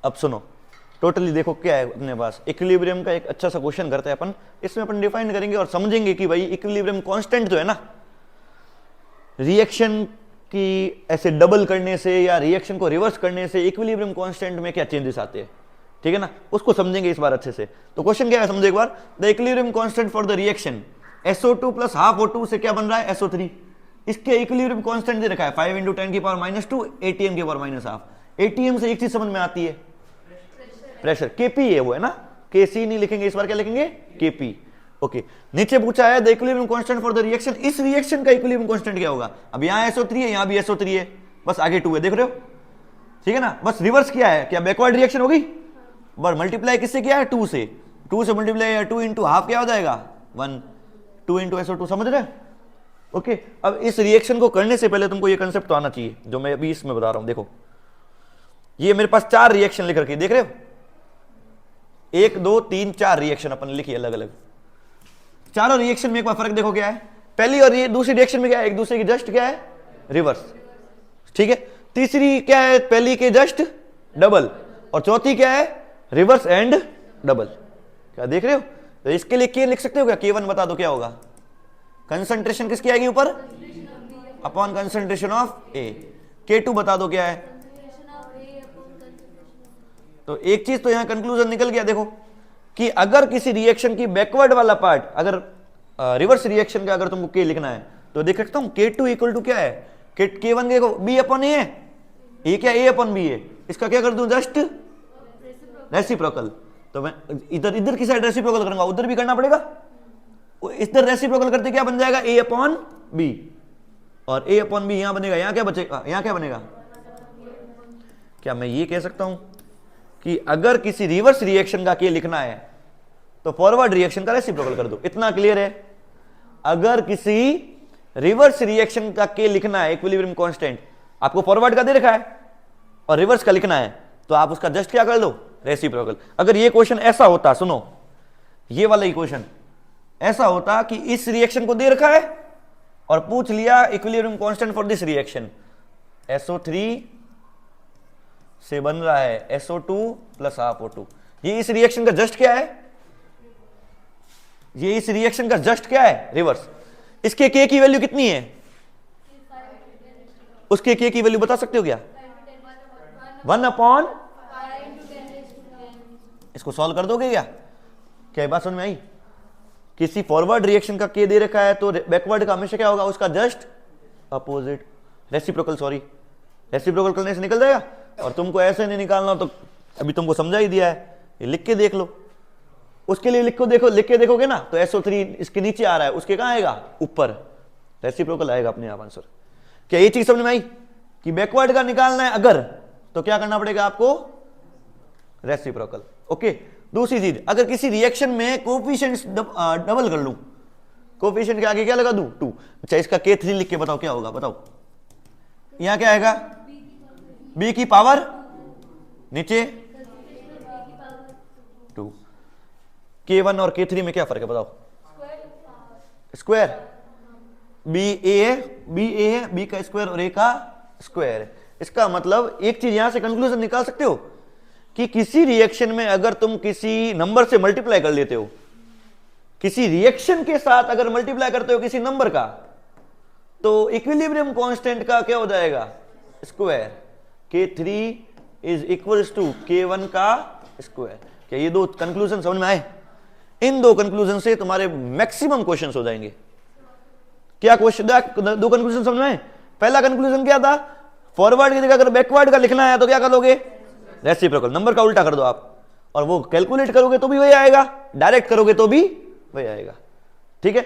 अब सुनो, टोटली देखो क्या है अपने पास, इक्विलिब्रियम का एक अच्छा सा क्वेश्चन करते हैं अपन। इसमें अपन डिफाइन करेंगे और समझेंगे कि भाई इक्विलिब्रियम कांस्टेंट जो है ना, रिएक्शन की ऐसे डबल करने से या रिएक्शन को रिवर्स करने से इक्विलिब्रियम कांस्टेंट में क्या चेंजेस आते हैं, ठीक है ना, उसको समझेंगे इस बार अच्छे से। तो क्वेश्चन क्या है समझो एक बार, the equilibrium constant for the reaction SO2 plus half O2 से क्या बन रहा है SO3। इसके इक्विलिब्रियम कांस्टेंट दे रखा है 5 × 10⁻², ATM के पावर -½ ATM से एक चीज समझ में आती है, प्रेशर, KP है वो, है ना, KC नहीं लिखेंगे इस बार, क्या लिखेंगे KP। ओके, नीचे पूछा है the equilibrium constant for the reaction, इस रिएक्शन का इक्विलिब्रियम कांस्टेंट क्या होगा। अब यहाँ SO3 है, यहाँ भी SO3 है, बस आगे 2 है, देख रहे हो, ठीक है ना, बस रिवर्स किया है, क्या बैकवर्ड रिएक्शन होगी, बस मल्टीप्लाई किससे किया है 2 से, 2 से मल्टीप्लाई 2 × हाफ क्या हो जाएगा 1, 2 × SO2, समझ रहे। ओके, अब इस रिएक्शन को करने से पहले तुमको ये कंसेप्ट तो आना चाहिए जो मैं अभी इसमें बता रहा हूं। देखो ये मेरे पास 4 रिएक्शन लिख रखी है, देख रहे हो, 1 2 3 4 रिएक्शन अपन लिखी अलग अलग। चारों रिएक्शन में एक बार फर्क देखो क्या है, पहली और ये दूसरी रिएक्शन में क्या है, एक दूसरे की जस्ट क्या है रिवर्स, ठीक है। तीसरी क्या है, पहली के जस्ट डबल, और चौथी क्या है रिवर्स एंड डबल, क्या देख रहे हो। तो इसके लिए K लिख सकते हो क्या, K1 बता दो क्या होगा, कंसंट्रेशन किसकी आएगी ऊपर upon concentration of A। K2 बता दो क्या है, तो एक चीज तो यहां कंक्लूजन निकल गया देखो कि अगर किसी रिएक्शन की बैकवर्ड वाला पार्ट, अगर रिवर्स रिएक्शन का अगर तुमको K लिखना है तो देख सकता हूं K2 इक्वल टू क्या है, K1 देखो B/A है, ये क्या A/B है, इसका क्या कर दूं जस्ट रेसिप्रोकल। तो मैं इधर इधर की साइड रेसिप्रोकल करूंगा, उधर भी करना पड़ेगा, इधर रेसिप्रोकल करते क्या बन जाएगा A/B, और A/B यहां बनेगा, यहां क्या बचेगा, यहां क्या बनेगा। क्या मैं ये कह सकता हूं कि अगर किसी रिवर्स रिएक्शन का K लिखना है तो फॉरवर्ड रिएक्शन का रेसिप्रोकल कर दो, इतना क्लियर है। अगर किसी रिवर्स रिएक्शन का K लिखना है इक्विलिब्रियम कांस्टेंट, आपको फॉरवर्ड का दे रखा है और रिवर्स का लिखना है, तो आप उसका जस्ट क्या कर दो रेसिप्रोकल। अगर ये क्वेश्चन ऐसा होता, सुनो ये वाला इक्वेशन ऐसा होता कि इस रिएक्शन को दे रखा है और पूछ लिया equilibrium constant for this reaction, SO3 से बन रहा है SO2 प्लस हाफ O2, ये इस रिएक्शन का जस्ट क्या है, ये इस रिएक्शन का जस्ट क्या है रिवर्स। इसके K की वैल्यू कितनी है, उसके K की वैल्यू बता सकते हो क्या, 1/, इसको सॉल्व कर दोगे क्या, क्या बात समझ में आई। किसी फॉरवर्ड रिएक्शन का K दे रखा है तो बैकवर्ड का हमेशा क्या होगा, उसका just opposite, reciprocal, sorry reciprocal करने से निकल जाएगा। और तुमको ऐसे नहीं निकालना तो अभी तुमको समझा ही दिया है, ये लिख के देख लो, उसके लिए लिख के देखोगे ना तो SO3 इसके नीचे आ रहा है, उसके कहां आएगा ऊपर, रेसिप्रोकल आएगा अपने आप आंसर। क्या ये चीज समझ में आई कि बैकवर्ड का निकालना है अगर, तो क्या करना पड़ेगा आपको रेसिप्रोकल। ओके, दूसरी चीज, अगर किसी रिएक्शन में कोफिशिएंट्स डबल कर लूं, कोफिशिएंट के आगे क्या लगा दूं 2, अच्छा इसका K3 लिख के बताओ क्या होगा, बताओ यहां क्या आएगा B की पावर नीचे 2, K1 और K3 में क्या फर्क है बताओ, स्क्वायर, B है, B का स्क्वायर और A का स्क्वायर है। इसका मतलब एक चीज यहां से कंक्लूजन निकाल सकते हो कि किसी रिएक्शन में अगर तुम किसी नंबर से मल्टीप्लाई कर लेते हो, किसी रिएक्शन के साथ अगर मल्टीप्लाई करते हो किसी नंबर का, तो इक्विलिब्रियम कांस्टेंट का क्या हो जाएगा square, K3 is equals to K1 का स्क्वायर। क्या ये दो कंक्लूजन समझ में आए, इन दो कंक्लूजन से तुम्हारे मैक्सिमम क्वेश्चंस हो जाएंगे। क्या क्वेश्चन, दो कंक्लूजन समझ में आए। पहला कंक्लूजन क्या था, फॉरवर्ड की जगह अगर बैकवर्ड का लिखना है तो क्या करोगे रेसिप्रोकल, नंबर का उल्टा कर दो आप, और वो कैलकुलेट करोगे तो भी वही आएगा, डायरेक्ट करोगे तो भी वही आएगा, ठीक है।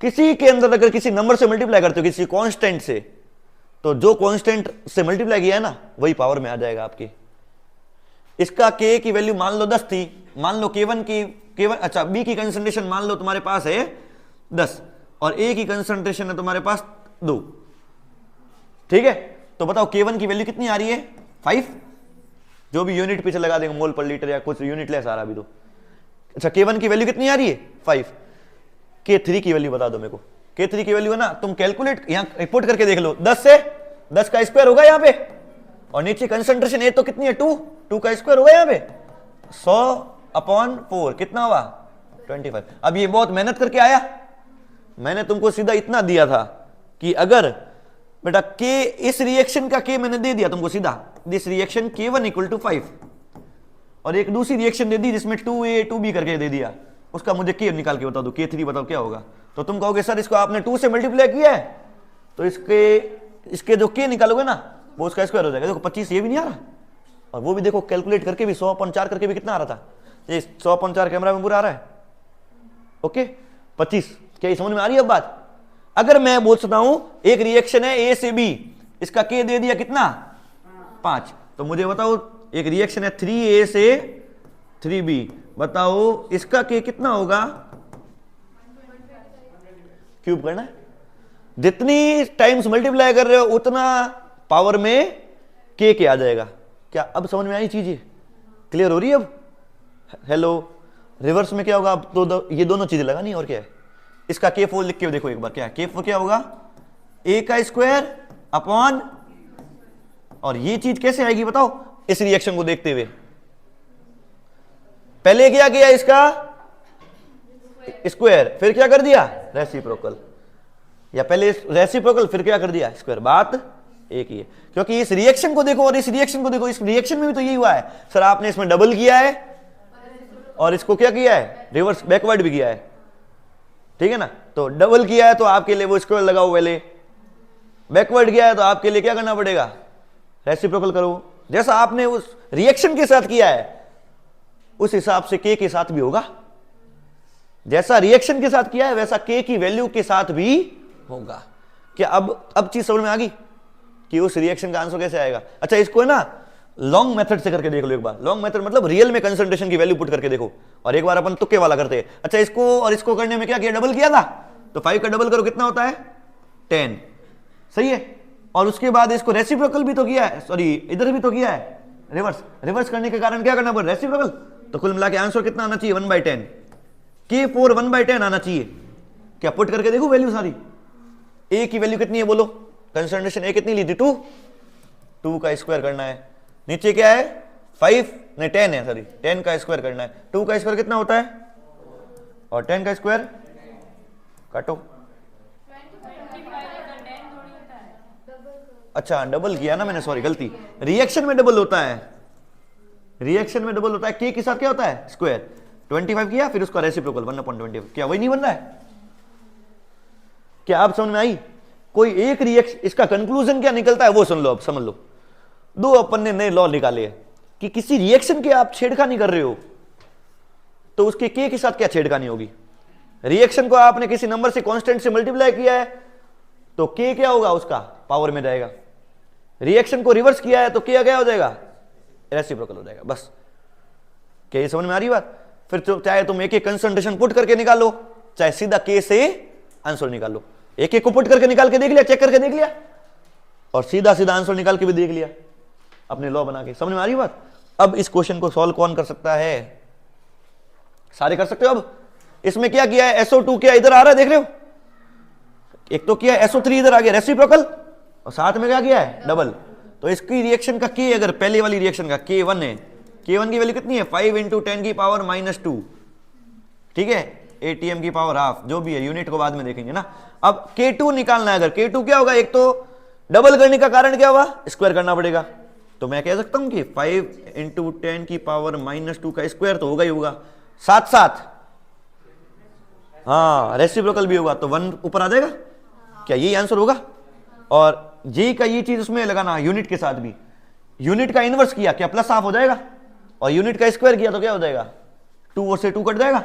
किसी के अंदर अगर किसी नंबर से मल्टीप्लाई करते हो किसी कांस्टेंट से, तो जो कांस्टेंट से मल्टीप्लाई किया है ना वही पावर में आ जाएगा आपकी। इसका K की वैल्यू मान लो 10 थी, मान लो K1 अच्छा B की कंसंट्रेशन मान लो तुम्हारे पास है 10 और A की कंसंट्रेशन है तुम्हारे पास 2, ठीक है। तो बताओ K1 की वैल्यू कितनी आ रही है 5, जो भी यूनिट पीछे लगा देंगे मोल पर लीटर या कुछ यूनिट लेस आ रहा अभी तो। अच्छा K1 की वैल्यू कितनी आ रही है 5, K3 की वैल्यू बता दो मेरे को, K3 की वैल्यू है ना, तुम कैलकुलेट यहां रिपोर्ट करके देख लो, 10 से 10 का स्क्वायर होगा यहां पे, और नीचे कंसंट्रेशन A तो कितनी है 2, 2 का स्क्वायर होगा यहाँ पे 100/4 कितना हुआ 25। अब ये बहुत मेहनत करके आया, मैंने तुमको सीधा इतना दिया था कि अगर बेटा के इस रिएक्शन का के मैंने दे दिया तुमको सीधा, दिस रिएक्शन K1 = 5, और एक दूसरी रिएक्शन दे दी जिसमें 2A 2B करके दे दिया, उसका मुझे के निकाल के बता दो, K3 बताओ क्या होगा। तो तुम कहोगे सर इसको आपने 2 से मल्टीप्लाई किया है तो इसके जो के निकालोगे ना वो उसका स्क्वायर हो जाएगा। देखो 25 ये भी नहीं आ रहा, और वो भी देखो कैलकुलेट करके भी 100/4 करके भी कितना आ रहा था, ये 100/4 कैमरा में पूरा आ रहा है। ओके 25, क्या ये समझ में आ रही है अब बात। अगर मैं बोल सकता हूं एक रिएक्शन है ए से बी, इसका के दे दिया कितना 5, तो मुझे बताओ एक रिएक्शन है 3A से 3B, बताओ इसका के कितना होगा, क्यूब करना है, जितनी टाइम्स मल्टीप्लाई कर रहे हो उतना पावर में के आ जाएगा। क्या अब समझ में आई चीजें, क्लियर हो रही है अब। हेलो, रिवर्स में क्या होगा, अब तो ये दोनों चीजें लगानी और क्या है, इसका K4 लिख के देखो एक बार, क्या है K4 क्या होगा A का स्क्वायर अपॉन, और ये चीज कैसे आएगी बताओ इस रिएक्शन को देखते हुए। पहले क्या किया इसका स्क्वायर, फिर क्या कर दिया रेसिप्रोकल, या पहले रेसिप्रोकल फिर क्या कर दिया स्क्वायर, बात एक ही है। क्योंकि इस रिएक्शन को देखो और इस रिएक्शन को देखो, इस रिएक्शन में भी तो यही हुआ है सर, आपने इसमें डबल किया है और इसको क्या किया है रिवर्स बैकवर्ड भी किया है, ठीक है ना। तो डबल किया है तो आपके लिए वो स्क्वायर लगाओ, पहले बैकवर्ड किया है तो आपके लिए क्या करना पड़ेगा रेसिप्रोकल करो। जैसा आपने उस रिएक्शन के साथ किया है उस हिसाब से के साथ भी होगा, जैसा रिएक्शन के साथ किया है वैसा के की वैल्यू के साथ भी होगा। क्या अब चीज समझ में आ गई कि उस रिएक्शन का आंसर कैसे आएगा। अच्छा इसको है ना लॉन्ग मेथड से करके देख लो एक बार, लॉन्ग मेथड मतलब रियल में कंसंट्रेशन की वैल्यू पुट करके देखो, और एक बार अपन तुक्के वाला करते हैं। अच्छा इसको और इसको करने में क्या किया, डबल किया था, तो 5 का डबल करो कितना होता है 10, सही है। और उसके बाद इसको रेसिप्रोकल भी तो किया है, सॉरी इधर भी तो किया है रिवर्स करने के कारण क्या करना पड़ेगा रेसिप्रोकल, तो कुल मिला के आंसर कितना आना चाहिए 1/10, K4 1/10 आना चाहिए। क्या पुट करके देखो वैल्यू सारी, ए की वैल्यू कितनी है बोलो, कंसंट्रेशन ए कितनी ली थी 2 का स्क्वायर करना है, नीचे क्या है 5 नहीं 10 है, सॉरी 10 का स्क्वायर करना है, 2 का स्क्वायर कितना होता है और 10 का स्क्वायर काटो, अच्छा डबल किया ना मैंने, सॉरी गलती, रिएक्शन में डबल होता है, रिएक्शन में डबल होता है, के के साथ क्या होता है स्क्वायर, 25 किया फिर उसका रेसिप्रोकल 1/20, क्या वही नहीं बन रहा है। क्या आप समझ में आई, कोई एक रिएक्शन, इसका कंक्लूजन क्या निकलता है वो सुन लो, अब समझ लो। दो अपन ने नए लॉ निकाले कि किसी रिएक्शन के आप छेड़खानी कर रहे हो तो उसके के साथ क्या छेड़खानी होगी। रिएक्शन को आपने किसी नंबर से कांस्टेंट से मल्टीप्लाई किया है तो के क्या होगा उसका पावर में जाएगा, रिएक्शन को रिवर्स किया है तो के क्या हो जाएगा रेसिप्रोकल हो जाएगा। बस क्या ये समझ में आ रही बात। फिर तो चाहे तुम एक एक कंसंट्रेशन पुट करके निकालो, चाहे सीधा के से आंसर निकाल लो, एक एक को पुट करके निकाल के देख लिया, चेक करके देख लिया, और सीधा सीधा आंसर निकाल के भी देख लिया अपने लॉ बना के। समझ में आ रही बात। अब इस क्वेश्चन को सॉल्व कौन कर सकता है, सारे कर सकते हो। अब इसमें क्या किया है SO2 क्या इधर आ रहा है देख रहे हो, एक तो किया SO3 इधर आ गया रेसिप्रोकल, और साथ में क्या किया है डबल। तो इसकी रिएक्शन का के, अगर पहले वाली रिएक्शन का K1 है, K1 की वैल्यू कितनी है 5 × 10⁻², ठीक है, ATM की पावर हाफ, जो भी है यूनिट को बाद में देखेंगे ना। अब K2 निकालना है, अगर K2 क्या होगा, एक तो डबल करने का कारण क्या हुआ स्क्वायर करना पड़ेगा, तो मैं कह सकता हूं कि 5 × 10⁻² का स्क्वायर तो होगा ही होगा, साथ साथ हाँ रेसिप्रोकल भी होगा, तो 1 ऊपर आ जाएगा। क्या यही आंसर होगा। और जी का ये चीज उसमें लगाना यूनिट के साथ भी, यूनिट का इनवर्स किया क्या प्लस हाफ हो जाएगा, और यूनिट का स्क्वायर किया तो क्या हो जाएगा 2 और से 2 कट जाएगा,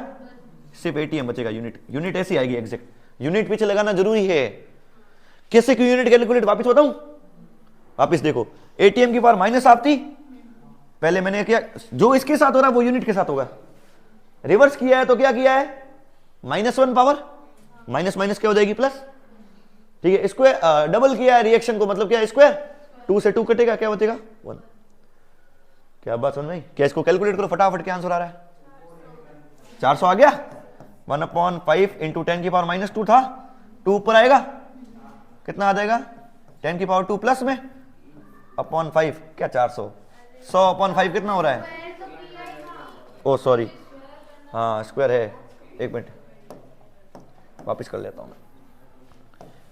सिर्फ ATM बचेगा। यूनिट ऐसी आएगी एग्जैक्ट, यूनिट पीछे लगाना जरूरी है। कैसे क्यों यूनिट कैलकुलेट वापस बताऊं, वापस देखो ATM की पावर माइनस हाफ थी, पहले मैंने क्या जो इसके साथ हो रहा है वो यूनिट के साथ होगा, रिवर्स किया है तो क्या किया है -1 पावर, माइनस माइनस क्या हो जाएगी प्लस, ठीक है। स्क्वायर डबल किया है रिएक्शन को, मतलब क्या है स्क्वायर, 2 से 2 कटेगा क्या बचेगा 1। क्या बात समझ में आई। क्या इसको कैलकुलेट करो फटाफट, क्या आंसर आ रहा है 400 आ गया, 1/5 × 10⁻² था, 2 ऊपर आएगा कितना आ जाएगा 10⁻² प्लस में अपॉन 5 क्या 400, 100/5 कितना हो रहा है? ओ सॉरी, हाँ स्क्वायर है, एक मिनट वापस कर लेता हूं मैं।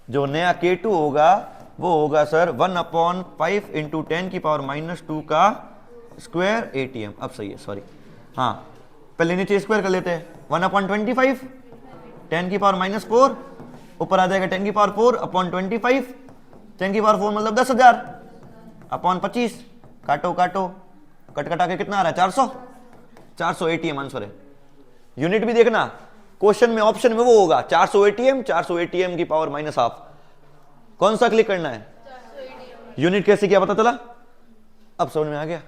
जो नया K2 होगा वो होगा सर 1/5 इंटू 10⁻⁻2 का स्क्वायर ATM। अब सही है, सॉरी, हाँ पहले नीचे स्क्वायर कर लेते हैं। 1/25 10⁻⁻4 ऊपर आ जाएगा 10⁻4/25, 10⁻4 मतलब 10,000 अपॉन 25, काटो काटो, कट कटा के कितना आ रहा है? 400 ATM आंसर है। यूनिट भी देखना, क्वेश्चन में ऑप्शन में वो होगा 400 ATM की पावर -12। कौन सा क्लिक करना है? यूनिट कैसे किया पता चला? अब समझ में आ गया।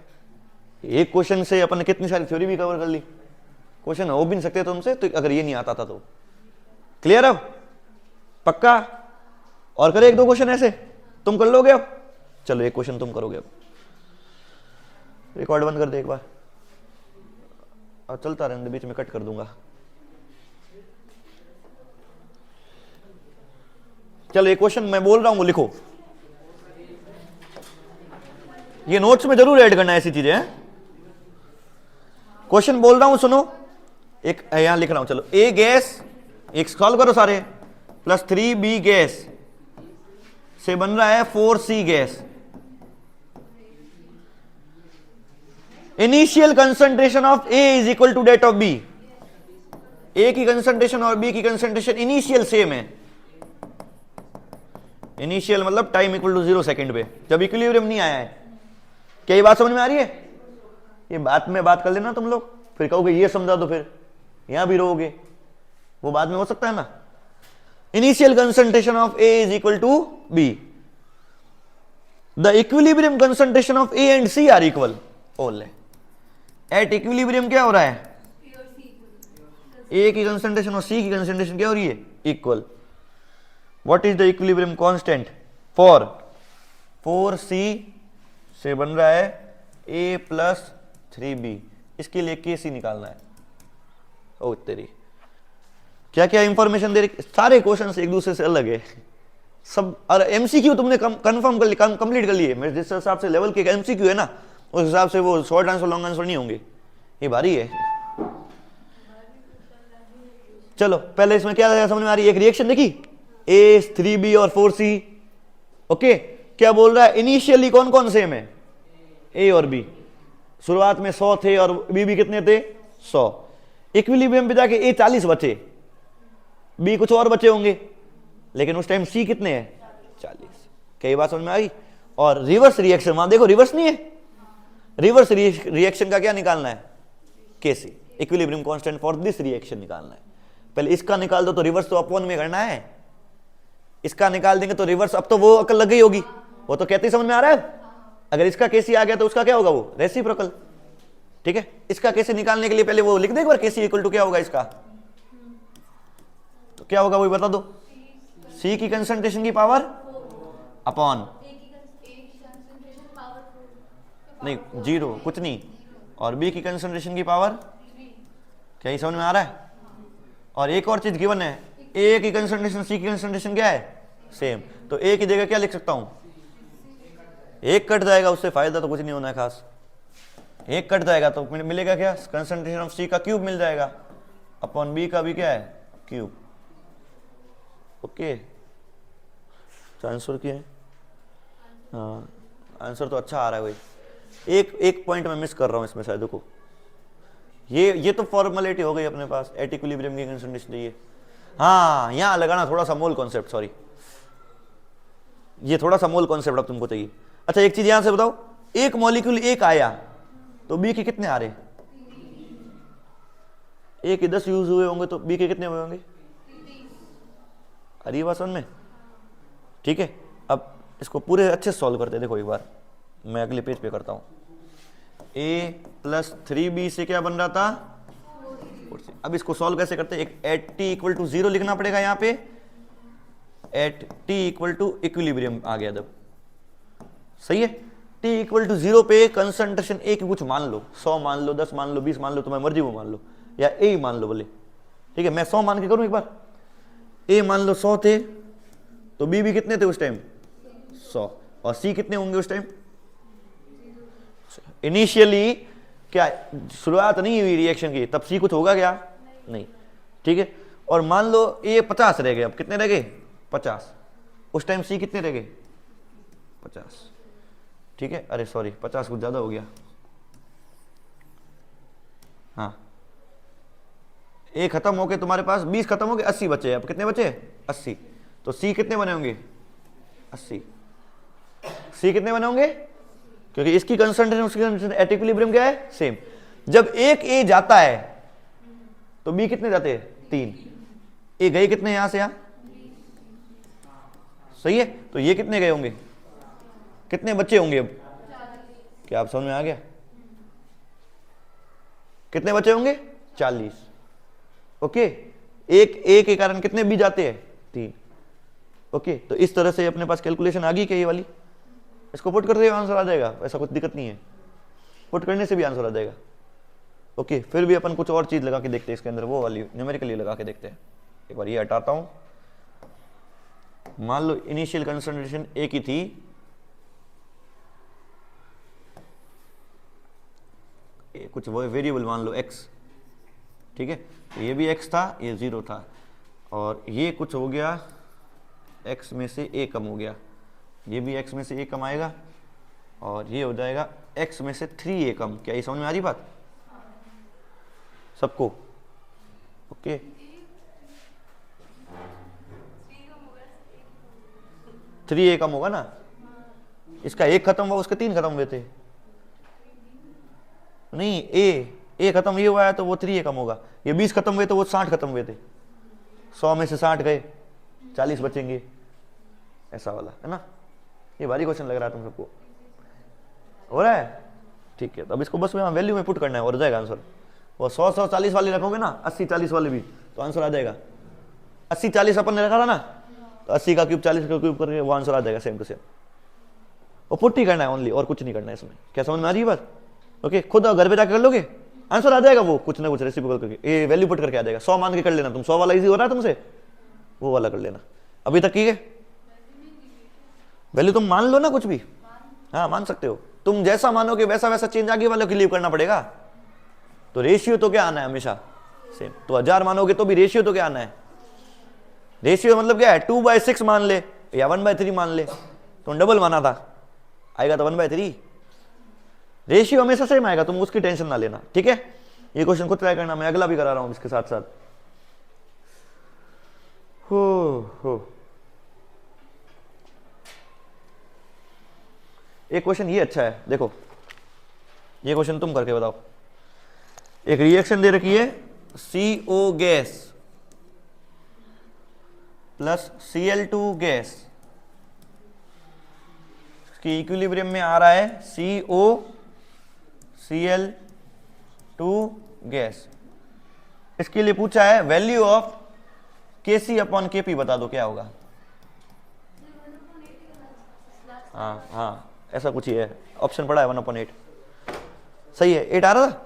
एक क्वेश्चन से अपन ने कितनी सारी थ्योरी भी कवर कर ली। क्वेश्चन हो भी नहीं सकते तुमसे तो, अगर ये नहीं आता था तो। क्लियर? अब पक्का? और करे 1-2 क्वेश्चन ऐसे, तुम कर लोगे अब? चलो एक क्वेश्चन तुम करोगे। अब रिकॉर्ड बंद कर दे एक बार, और चलता रहने दे, बीच में कट कर दूंगा। चलो एक क्वेश्चन मैं बोल रहा हूं वो लिखो, ये नोट्स में जरूर ऐड करना है ऐसी चीजें। क्वेश्चन बोल रहा हूं सुनो, एक यहां लिख रहा हूं, चलो A गैस, एक सॉल्व करो सारे, प्लस 3B गैस से बन रहा है 4C gas. Initial concentration of A is equal to that of B। A की कंसंट्रेशन और B की कंसंट्रेशन इनिशियल सेम है। इनिशियल मतलब टाइम इक्वल टू 0 सेकंड पे, जब इक्विलिब्रियम नहीं आया है। क्या ये बात समझ में आ रही है? ये बात में बात कर लेना तुम लोग, फिर कहोगे ये समझा दो, फिर यहां भी रहोगे, वो बाद में हो सकता है ना। Initial concentration of A is equal to B, the equilibrium concentration of A and C are equal. ओले एट इक्विलिब्रियम क्या हो रहा है? A की कंसंट्रेशन और C की कंसंट्रेशन क्या हो रही है? Equal. What is the equilibrium constant for 4C से बन रहा है A प्लस 3B। इसके लिए KC निकालना है। ओ तेरी, क्या क्या इंफॉर्मेशन दे रही, सारे क्वेश्चन एक दूसरे से अलग है सब। और MCQ तुमने कंफर्म कर ली, कंप्लीट कर लिए। मेरे जिस हिसाब से लेवल के MCQ है ना, उस हिसाब से वो शॉर्ट आंसर लॉन्ग आंसर नहीं होंगे, ये भारी है। चलो पहले इसमें क्या समझ में आ रही है? एक रिएक्शन देखी, A 3B और 4C। ओके, क्या बोल रहा है? इनिशियली कौन कौन सेम है? A और B। शुरुआत में 100 थे और B भी कितने थे? 100। इक्विलिब्रियम पे जाके A 40 बचे, B कुछ और बचे होंगे, लेकिन उस टाइम C कितने हैं? 40। कई बात समझ में आई? और रिवर्स रिएक्शन, वहां देखो रिवर्स नहीं है, रिवर्स रिएक्शन का क्या निकालना है? KC, equilibrium constant for this reaction निकालना है। पहले इसका निकाल दो तो रिवर्स तो अपॉन में करना है, इसका निकाल देंगे तो रिवर्स। अब तो वो अकल लग गई होगी, वो तो कहते ही समझ में आ रहा है। अगर इसका KC आ गया तो उसका क्या होगा? वो रेसिप्रोकल। ठीक है, इसका KC निकालने के लिए पहले वो लिख दे एक बार, KC इक्वल टू क्या होगा इसका, तो क्या होगा वो बता दो। C की कंसंट्रेशन की पावर अपॉन नहीं 0 कुछ नहीं, और B की कंसंट्रेशन की पावर, क्या ही समझ में आ रहा है? और एक और चीज गिवन है, A की कंसंट्रेशन C की कंसंट्रेशन क्या है? सेम। तो A की जगह क्या लिख सकता हूं? एक कट जाएगा, उससे फायदा तो कुछ नहीं होना है खास। एक कट जाएगा तो मिलेगा क्या? कंसंट्रेशन ऑफ C का क्यूब मिल जाएगा, अपॉन B का भी क्या है? क्यूब। ओके, आंसर क्या है? हाँ आंसर तो अच्छा आ रहा है भाई। एक पॉइंट मैं मिस कर रहा हूं इसमें शायद, देखो ये तो फॉर्मेलिटी हो गई अपने पास, एट इक्विलिब्रियम की कंसंट्रेशन चाहिए। हाँ यहां लगाना थोड़ा सा मोल कॉन्सेप्ट, सॉरी ये थोड़ा सा मोल कॉन्सेप्ट अब तुमको चाहिए। अच्छा एक चीज यहां से बताओ, एक मॉलिक्यूल एक आया तो B के कितने आ रहे? A के 10 यूज हुए होंगे तो B के कितने हुए होंगे? अरे बात समझ में? ठीक है, अब इसको पूरे अच्छे से सॉल्व करते हैं। देखो एक बार मैं अगले पेज पे करता हूं। A प्लस 3B से क्या बन रहा था? 4C। अब इसको सॉल्व कैसे करते हैं? एक एट T इक्वल टू 0 लिखना पड़ेगा यहाँ पे, at T equal to equilibrium आ गया जब, सही है। T इक्वल टू 0 पे कंसंट्रेशन A की कुछ मान लो, 100 मान लो, 10 मान लो, 20 मान लो, तुम्हारी मर्जी वो मान लो, या A मान लो बोले। ठीक है, मैं 100 मान के करूं एक बार। A मान लो 100 थे तो B भी कितने थे उस टाइम? 100। और C कितने होंगे उस टाइम? इनिशियली क्या शुरुआत नहीं हुई रिएक्शन की, तब सी कुछ होगा क्या? नहीं। ठीक है, और मान लो ए 50 रह गए, अब कितने रह गए? 50। उस टाइम सी कितने रह गए? 50। ठीक है, अरे सॉरी 50 कुछ ज्यादा हो गया। हाँ, ए खत्म हो गए, तुम्हारे पास 20 खत्म हो गए, 80 बचे। अब कितने बचे? 80। तो सी कितने बने होंगे? 80। सी कितने बने होंगे? क्योंकि इसकी कंसंट्रेशन उसकी कंसंट्रेशन एट इक्विलिब्रियम क्या है? सेम। जब एक ए जाता है तो बी कितने जाते हैं? 3। ए गए कितने यहां से यहां? सही है, तो ये कितने गए होंगे? कितने बच्चे होंगे? अब क्या आप समझ में आ गया? कितने बचे होंगे? 40। ओके, एक ए के कारण कितने बी जाते हैं? 3। ओके, तो इस तरह से अपने पास कैलकुलेशन आ गई क्या ये वाली? इसको पुट करते हुए आंसर आ जाएगा, ऐसा कुछ दिक्कत नहीं है, पुट करने से भी आंसर आ जाएगा। ओके, फिर भी अपन कुछ और चीज लगा के देखते हैं इसके अंदर, वो वाली न्यूमेरिकली लगा के देखते हैं। एक बार ये हटाता हूं। मान लो इनिशियल कंसंट्रेशन ए की थी कुछ वो वेरिएबल मान लो x, ठीक है, तो ये भी x था, ये 0 था, और ये कुछ हो गया x में से a कम हो गया, ये भी x में से a कम आएगा, और ये हो जाएगा x में से 3a कम। क्या ये समझ में आ रही बात सबको? ओके, थ्री ए कम होगा ना, इसका एक खत्म हुआ, उसके 3 खत्म हुए थे। नहीं, ए खत्म ये हुआ है तो वो 3 ए कम होगा। ये 20 खत्म हुए तो वो 60 खत्म हुए थे। 100 में से 60 गए, 40 बचेंगे, ऐसा वाला है ना। ये भारी क्वेश्चन लग रहा है तुम सबको, हो रहा है? ठीक है, तो अब इसको बस में वैल्यू में पुट करना है और हो जाएगा आंसर। वो 100 40 वाले रखोगे ना, 80 40 वाले भी, तो आंसर आ जाएगा। 80 40 अपन ने रखा था ना, तो 80 का क्यूब 40 का क्यूब करके वो आंसर आ जाएगा सेम टू सेम। वो पुट ही करना है ओनली, और कुछ नहीं करना है इसमें। क्या समझ में आ रही है बात? ओके, खुद घर पे जाकर कर लोगे, आंसर आ जाएगा वो कुछ ना कुछ रेसिप्रोकल करके, ये वैल्यू पुट करके आ जाएगा। 100 मान के कर लेना तुम, 100 वाला इजी हो रहा है तुमसे, वो वाला कर लेना। अभी तक ठीक है? वैल्यू तुम मान लो ना कुछ भी, हाँ मान सकते हो तुम, जैसा मानोगे वैसा वैसा चेंज आगे वालों के लिए करना पड़ेगा। तो रेशियो तो क्या आना है? हमेशा सेम। तो 1000 मानोगे तो भी रेशियो तो क्या आना है? रेशियो मतलब क्या है? 2/6 मान ले या 1/3 मान ले, तो डबल माना था, आएगा तो 1/3। रेशियो हमेशा सेम आएगा, तुम उसकी टेंशन ना लेना, ठीक है? ये क्वेश्चन खुद ट्राई करना, मैं अगला भी करा रहा हूं इसके साथ साथ। हो एक क्वेश्चन ये अच्छा है, देखो ये क्वेश्चन तुम करके बताओ। एक रिएक्शन दे रखी है, CO gas plus Cl2 gas की इक्विलिब्रियम में आ रहा है CO Cl2 गैस। इसके लिए पूछा है value of Kc upon Kp बता दो क्या होगा। हाँ ऐसा कुछ ही है, ऑप्शन पड़ा है 1/8। सही है, 8 आ रहा था।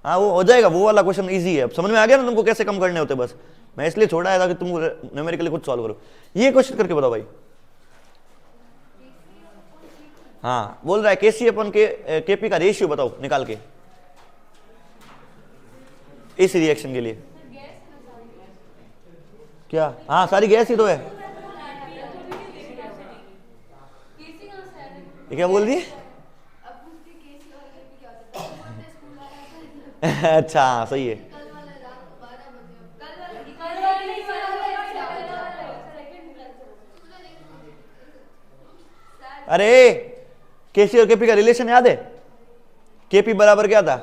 हाँ वो हो जाएगा, वो वाला क्वेश्चन इजी है। अब समझ में आ गया ना तुमको कैसे कम करने होते? बस मैं इसलिए छोड़ा है ताकि तुम न्यूमेरिकली खुद सॉल्व करो। ये क्वेश्चन करके बताओ भाई। हाँ बोल रहा है Kc अपॉन Kp का रेशियो बताओ निकाल के इस रिएक्शन के लिए। क्या? हाँ सारी गैस ही तो है। ये क्या बोल दिए? अच्छा सही है। अरे Kc और Kp का रिलेशन याद है? Kp बराबर क्या था?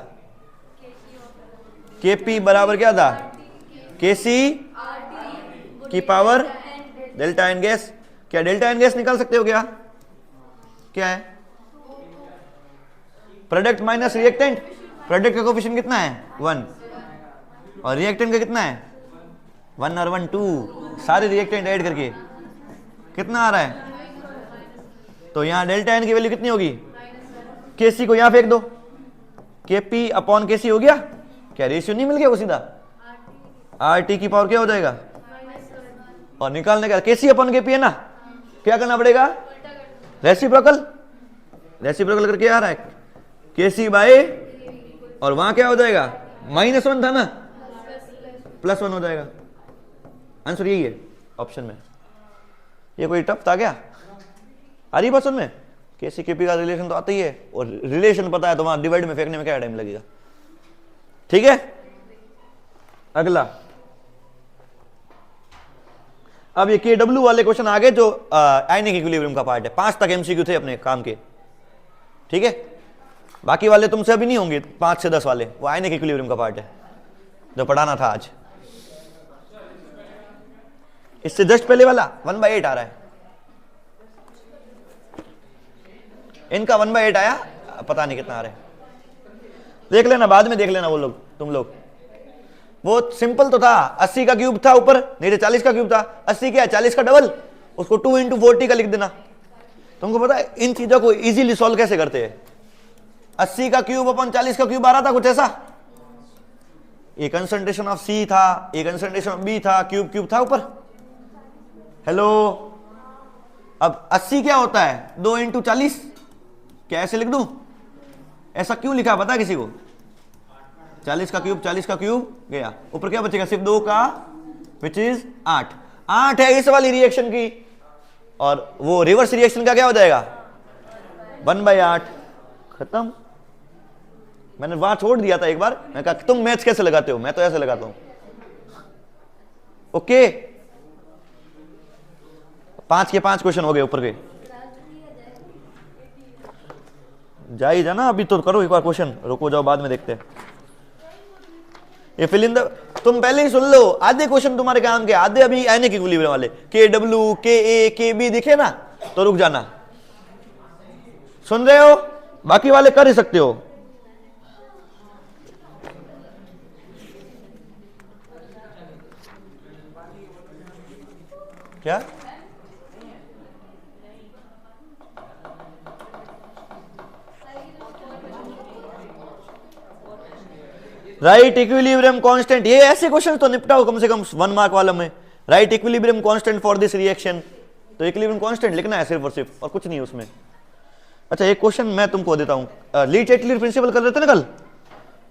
Kp बराबर क्या था? Kc की पावर डेल्टा एन गैस। क्या डेल्टा एन गैस निकाल सकते हो क्या? क्या है? Product minus reactant. प्रोडक्ट का कोफिशिएंट कितना है? 1, और रिएक्टेंट का कितना है? 1 और 1 2, सारे रिएक्टेंट ऐड करके कितना आ रहा है? तो यहां डेल्टा एन की वैल्यू कितनी होगी? Kc को यहां फेंक दो, Kp अपॉन Kc हो गया। क्या रेशियो नहीं मिल गया वो सीधा? RT की पावर क्या हो जाएगा? और निकालने का Kc अपॉन Kp है ना, क्या करना पड़ेगा? रेसिप्रोकल। रेसिप्रोकल करके आ रहा है Kc बाय, और वहां क्या हो जाएगा, -1 था ना, +1 हो जाएगा। आंसर यही है ऑप्शन में। ये कोई टफ था क्या? आ रही बात में? Kc Kp का रिलेशन तो आता ही है, और रिलेशन पता है तो वहां डिवाइड में फेंकने में क्या टाइम लगेगा। ठीक है, अगला। अब ये Kw वाले क्वेश्चन आ गए जो आयनिक इक्विलिब्रियम का पार्ट है। 5 तक एमसीक्यू थे अपने काम के। ठीक है, बाकी वाले तुमसे अभी नहीं होंगे, 5 से 10 वाले, वो आयनिक इक्विलिब्रियम का पार्ट है जो पढ़ाना था आज। इससे जस्ट पहले वाला 1/8 आ रहा है, इनका 1/8 आया, पता नहीं कितना आ रहा है, देख लेना, बाद में देख लेना। वो लोग, तुम लोग, वो सिंपल तो था, 80 का क्यूब था ऊपर, नहीं तो 40 का क्यूब था। 80 क्या है, 40 का डबल, उसको 2 × 40 का लिख देना। तुमको पता है इन चीजों को इजीली सॉल्व कैसे करते हैं? 80 का क्यूब अपन 40 का क्यूब आ रहा था कुछ ऐसा, ये कंसंट्रेशन ऑफ सी था, ये कंसंट्रेशन ऑफ बी था, क्यूब क्यूब था ऊपर। हेलो, अब 80 क्या होता है, 2 × 40, क्या ऐसे लिख दूं? ऐसा क्यों लिखा पता है किसी को? 40 का क्यूब, 40 का क्यूब गया, ऊपर क्या बचेगा, सिर्फ 2 का, विच इज 8। 8 है इस वाली रिएक्शन की, और वो रिवर्स रिएक्शन का क्या हो जाएगा, 1/8, खत्म। मैंने वहां छोड़ दिया था एक बार, मैं कहा तुम मैथ्स कैसे लगाते हो, मैं तो ऐसे लगाता हूं। ओके, 5 के 5 क्वेश्चन हो गए ऊपर के। जा ही जाना, अभी तो करो एक बार क्वेश्चन, रुको जाओ, बाद में देखते हैं। ये फिल इन द, तुम पहले ही सुन लो, आधे क्वेश्चन तुम्हारे काम के, आधे अभी आयनिक इक्विलिब्रियम वाले, Kw Ka Kb दिखे ना तो रुक जाना, सुन रहे हो? बाकी वाले कर ही सकते हो। क्या राइट इक्विलिब्रियम कांस्टेंट, ये ऐसे क्वेश्चन तो निपटाओ कम से कम 1 मार्क वाला में। Right equilibrium constant for this reaction, तो इक्विलिब्रियम कांस्टेंट लिखना है सिर्फ और सिर्फ, और कुछ नहीं उसमें। अच्छा, एक क्वेश्चन मैं तुमको देता हूं, ली-चैटली प्रिंसिपल कर रहे थे ना कल,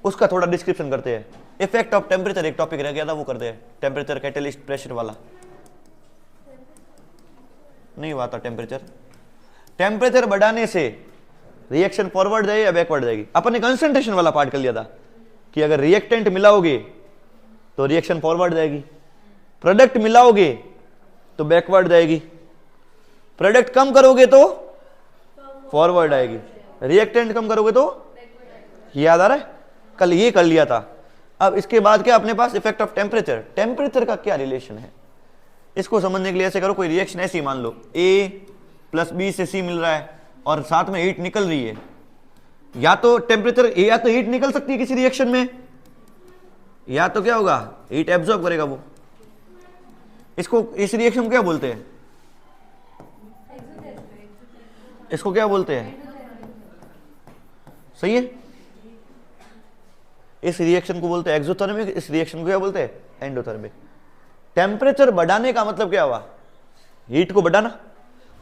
उसका थोड़ा डिस्क्रिप्शन करते हैं। इफेक्ट ऑफ टेम्परेचर एक टॉपिक रह गया था, वो करते हैं, टेम्परेचर कैटलिस्ट प्रेशर वाला नहीं हुआ था। टेम्परेचर बढ़ाने से रिएक्शन फॉरवर्ड जाएगी या बैकवर्ड जाएगी? अपन ने कंसंट्रेशन वाला पार्ट कर लिया था कि अगर रिएक्टेंट मिलाओगे तो रिएक्शन फॉरवर्ड जाएगी, प्रोडक्ट मिलाओगे तो बैकवर्ड जाएगी, प्रोडक्ट कम करोगे तो फॉरवर्ड आएगी, रिएक्टेंट कम करोगे तो, याद आ रहा है? कल ये कर लिया था। अब इसके बाद क्या अपने पास, इफेक्ट ऑफ टेम्परेचर। टेम्परेचर का क्या रिलेशन है, इसको समझने के लिए ऐसे करो, कोई रिएक्शन ऐसी मान लो, A + B से C मिल रहा है और साथ में हीट निकल रही है, या तो टेम्परेचर, या तो हीट निकल सकती है किसी रिएक्शन में, या तो क्या होगा, हीट एब्जॉर्ब करेगा वो। इसको, इस रिएक्शन को क्या बोलते हैं, इसको क्या बोलते हैं? सही है, इस रिएक्शन को बोलते हैं एक्सोथर्मिक, इस रिएक्शन को क्या बोलते हैं, एंडोथर्मिक। टेम्परेचर बढ़ाने का मतलब क्या हुआ, हीट को बढ़ाना।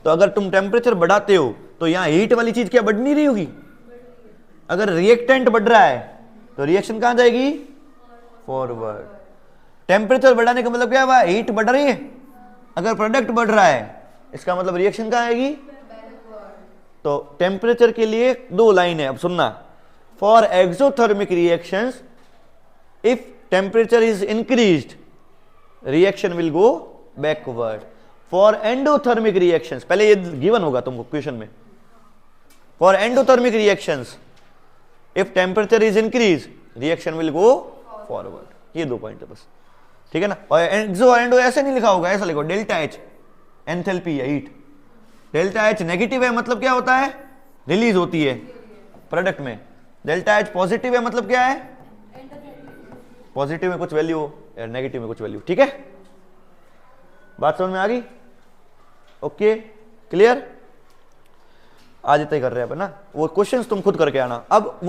तो अगर तुम टेम्परेचर बढ़ाते हो तो यहां हीट वाली चीज क्या बढ़ नहीं रही होगी? अगर रिएक्टेंट बढ़ रहा है तो रिएक्शन कहां जाएगी, फॉरवर्ड। टेम्परेचर बढ़ाने का मतलब क्या हुआ, हीट बढ़ रही है। अगर प्रोडक्ट बढ़ रहा है इसका मतलब रिएक्शन कहां आएगी, तो टेम्परेचर के लिए 2 लाइन है, अब सुनना। For exothermic reactions, if temperature is increased reaction will go backward. For endothermic reactions, पहले ये गिवन होगा तुमको क्वेश्चन में, for endothermic reactions if temperature is increase reaction will go forward. ये 2 पॉइंट है बस, ठीक है ना। और एक्सो और एंडो ऐसे नहीं लिखा होगा, ऐसा लिखो, डेल्टा H एंथैल्पी है, हीट। डेल्टा H नेगेटिव है मतलब क्या होता है, रिलीज होती है प्रोडक्ट में। डेल्टा H पॉजिटिव है मतलब क्या है, पॉजिटिव में कुछ वैल्यू और नेगेटिव में कुछ वैल्यू। ठीक है, बात समझ में आ गई? Okay, clear? आज इतना ही कर रहे हैं अपन ना, वो क्वेश्चंस तुम खुद करके आना। अब वो